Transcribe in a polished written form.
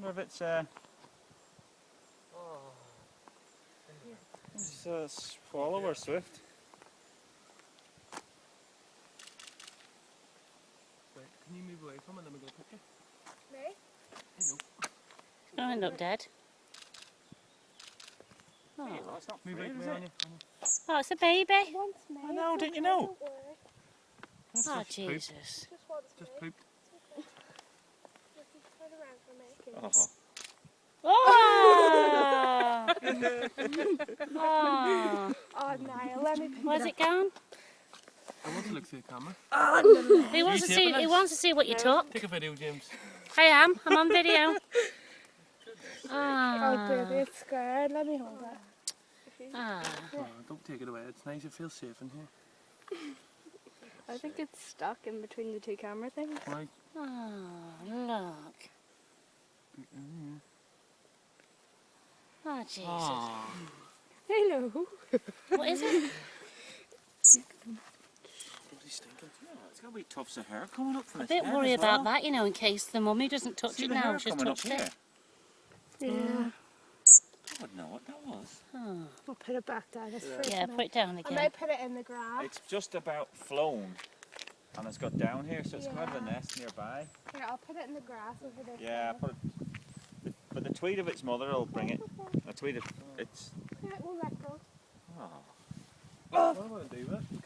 wonder if it's swallow or swift. Right, can you move away from it and then we'll go picture? Me? Hello. Oh, it looked dead. Oh. Hey, well, it's not Move free, right is away it? on you. Oh, it's a baby. Once me. I know, didn't you know? Don't worry. Oh, Just poop. Jesus. Just once Just me. pooped. Just turn around for me. Oh. Oh! Oh! Oh, Niall, let me pick Where's it it gone? I want to look through the camera. He wants to You see. taping He us? wants to see what you took. Take a video, James. I am. I'm on video. Oh, Ah. baby, it's scared. Let me hold it. Ah. Oh, don't take it away. It's nice. It feels safe in here. I think it's stuck in between the two camera things. Right. Oh, look. Oh, Jesus. Oh. Hello. What is it? Bloody stinking. Yeah, it's got wee tufts of hair coming up from A its bit head worried as well. about that, you know, in case the mummy doesn't touch See it the now. hair She's coming up touched here? it. Yeah. I wouldn't know what that was. Oh. I'll put it back down. It's freaking Yeah, out. put it down I again. might put it in the grass. It's just about flown, and it's got down here, so it's come out of the Yeah. nest nearby. Here, I'll put it in the grass over there. Yeah, put it. But the tweed of its mother will bring it. The tweed of its. Yeah, it will let go. Oh. What am I going to do with it?